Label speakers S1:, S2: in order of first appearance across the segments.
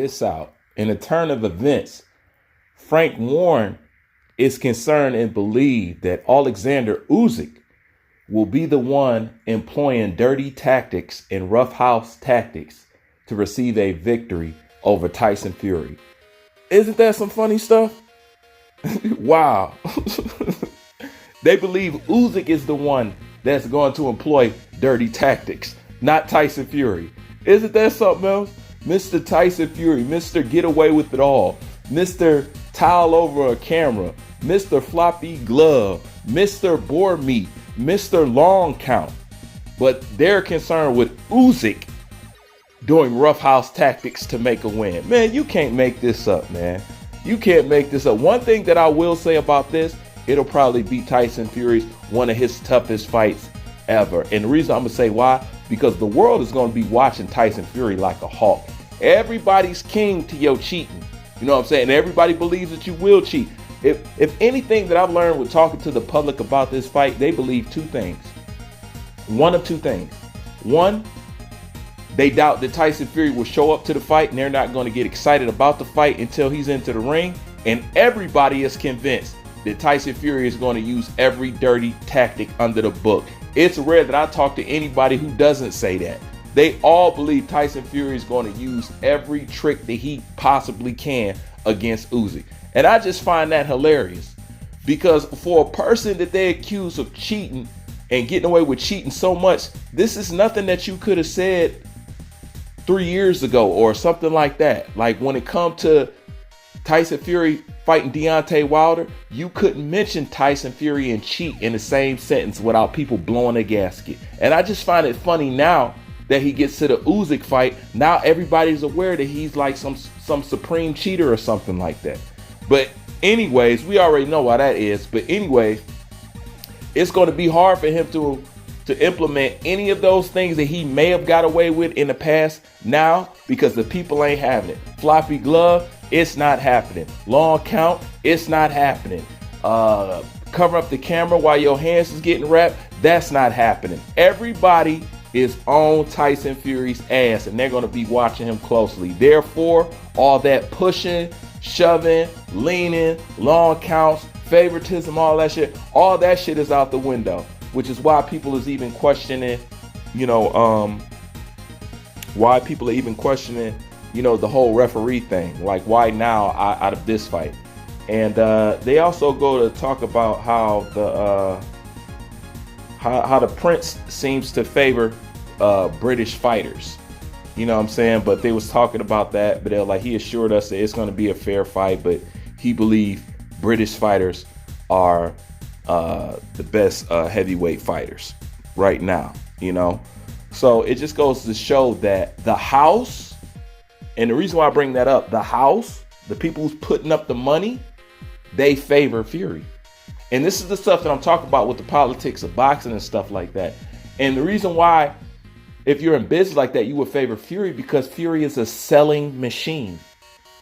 S1: this out. In a turn of events, Frank Warren is concerned and believed that Alexander Usyk will be the one employing dirty tactics and roughhouse tactics to receive a victory over Tyson Fury. Isn't that some funny stuff? Wow. They believe Usyk is the one that's going to employ dirty tactics, not Tyson Fury. Isn't that something else? Mr. Tyson Fury, Mr. Get Away with It All, Mr. Towel Over a Camera, Mr. Floppy Glove, Mr. Boar Meat, Mr. Long Count. But they're concerned with Usyk doing roughhouse tactics to make a win. Man, you can't make this up, man. You can't make this up. One thing that I will say about this, it'll probably be Tyson Fury's one of his toughest fights ever. And the reason I'm going to say why, because the world is going to be watching Tyson Fury like a hawk. Everybody's king to your cheating. You know what I'm saying? And everybody believes that you will cheat. If anything that I've learned with talking to the public about this fight, they believe two things. One of two things. One, they doubt that Tyson Fury will show up to the fight and they're not going to get excited about the fight until he's into the ring. And everybody is convinced that Tyson Fury is going to use every dirty tactic under the book. It's rare that I talk to anybody who doesn't say that. They all believe Tyson Fury is going to use every trick that he possibly can against Usyk. And I just find that hilarious, because for a person that they accuse of cheating and getting away with cheating so much, this is nothing that you could have said 3 years ago or something like that. Like when it comes to Tyson Fury fighting Deontay Wilder, you couldn't mention Tyson Fury and cheat in the same sentence without people blowing a gasket. And I just find it funny now that he gets to the Usyk fight. Now everybody's aware that he's like some supreme cheater or something like that. But anyways, we already know why that is. But anyway, it's going to be hard for him to implement any of those things that he may have got away with in the past now, because the people ain't having it. Floppy glove, it's not happening. Long count, it's not happening. Cover up the camera while your hands is getting wrapped, that's not happening. Everybody is on Tyson Fury's ass, and they're going to be watching him closely. Therefore, all that pushing, shoving, leaning, long counts, favoritism, all that shit is out the window, which is why people is even questioning, the whole referee thing. Like, why now out of this fight? And they also go to talk about how the Prince seems to favor British fighters. You know what I'm saying? But they was talking about that, but they're like, he assured us that it's going to be a fair fight, but he believed British fighters are the best heavyweight fighters right now, So it just goes to show that the house, and the reason why I bring that up, the house, the people who's putting up the money, they favor Fury. And this is the stuff that I'm talking about with the politics of boxing and stuff like that. And the reason why, if you're in business like that, you would favor Fury, because Fury is a selling machine.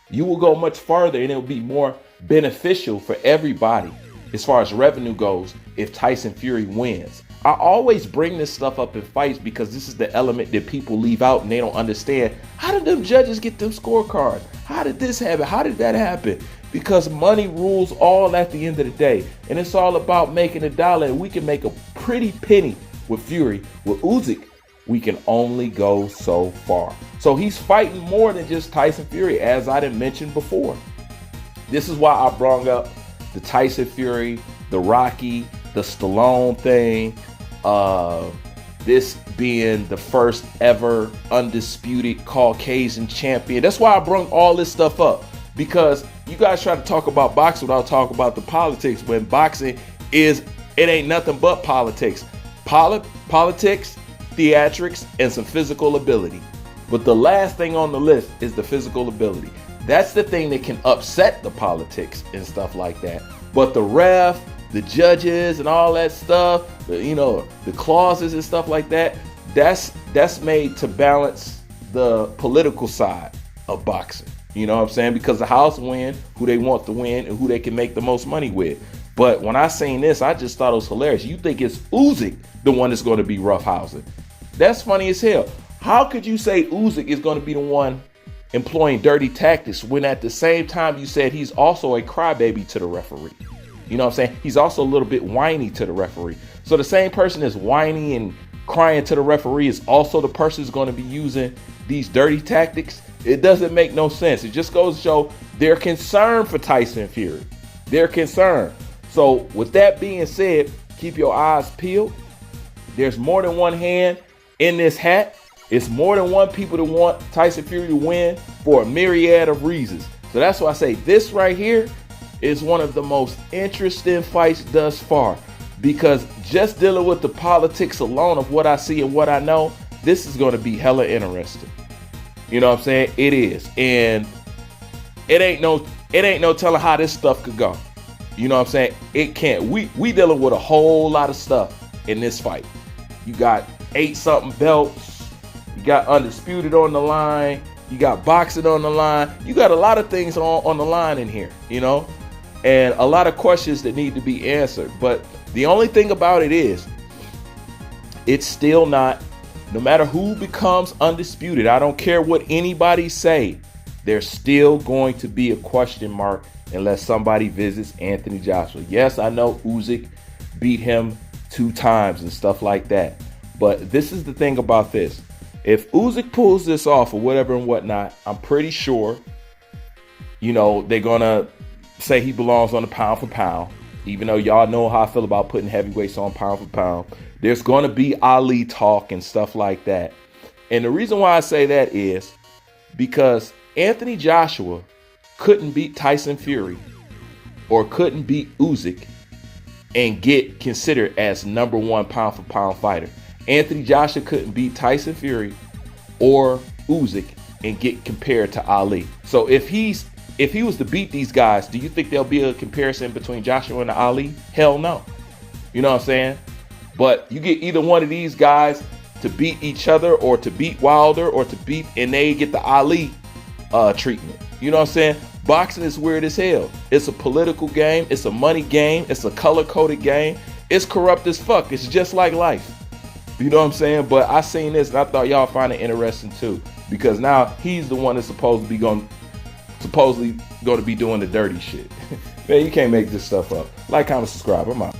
S1: You will go much farther and it'll be more beneficial for everybody as far as revenue goes if Tyson Fury wins. I always bring this stuff up in fights because this is the element that people leave out and they don't understand. How did them judges get them scorecards? How did this happen? How did that happen? Because money rules all at the end of the day. And it's all about making a dollar, and we can make a pretty penny with Fury. With Usyk, we can only go so far. So he's fighting more than just Tyson Fury, as I done mentioned before. This is why I brought up the Tyson Fury, the Rocky, the Stallone thing, this being the first ever undisputed Caucasian champion. That's why I brought all this stuff up, because you guys try to talk about boxing without talking about the politics, when boxing it ain't nothing but politics. Politics, theatrics, and some physical ability. But the last thing on the list is the physical ability. That's the thing that can upset the politics and stuff like that. But the ref, the judges, and all that stuff, the clauses and stuff like that, that's made to balance the political side of boxing. You know what I'm saying? Because the house win who they want to win and who they can make the most money with. But when I seen this, I just thought it was hilarious. You think it's Usyk the one that's going to be roughhousing? That's funny as hell. How could you say Usyk is going to be the one employing dirty tactics when at the same time you said he's also a crybaby to the referee. You know what I'm saying? He's also a little bit whiny to the referee. So the same person that's whiny and crying to the referee is also the person who's going to be using these dirty tactics. It doesn't make no sense. It just goes to show they're concerned for Tyson Fury. They're concerned. So with that being said, keep your eyes peeled. There's more than one hand in this hat. It's more than one people that want Tyson Fury to win for a myriad of reasons. So that's why I say this right here is one of the most interesting fights thus far, because just dealing with the politics alone of what I see and what I know, this is going to be hella interesting. You know what I'm saying? It is. And it ain't no telling how this stuff could go. You know what I'm saying? It can't. We dealing with a whole lot of stuff in this fight. You got 8-something belts. You got undisputed on the line. You got boxing on the line. You got a lot of things on the line in here, you know, and a lot of questions that need to be answered. But the only thing about it is, it's still not, no matter who becomes undisputed, I don't care what anybody say, there's still going to be a question mark unless somebody visits Anthony Joshua. Yes, I know Usyk beat him 2 times and stuff like that. But this is the thing about this. If Usyk pulls this off or whatever and whatnot, I'm pretty sure, you know, they're going to say he belongs on the pound for pound, even though y'all know how I feel about putting heavyweights on pound for pound. There's going to be Ali talk and stuff like that. And the reason why I say that is because Anthony Joshua couldn't beat Tyson Fury or couldn't beat Usyk and get considered as #1 pound for pound fighter. Anthony Joshua couldn't beat Tyson Fury or Usyk and get compared to Ali. So if he was to beat these guys, do you think there'll be a comparison between Joshua and Ali? Hell no. You know what I'm saying? But you get either one of these guys to beat each other or to beat Wilder or to beat, and they get the Ali treatment. You know what I'm saying? Boxing is weird as hell. It's a political game. It's a money game. It's a color-coded game. It's corrupt as fuck. It's just like life. You know what I'm saying? But I seen this and I thought y'all find it interesting too, because now he's the one that's supposedly going to be doing the dirty shit. Man, you can't make this stuff up. Like, comment, subscribe. I'm out.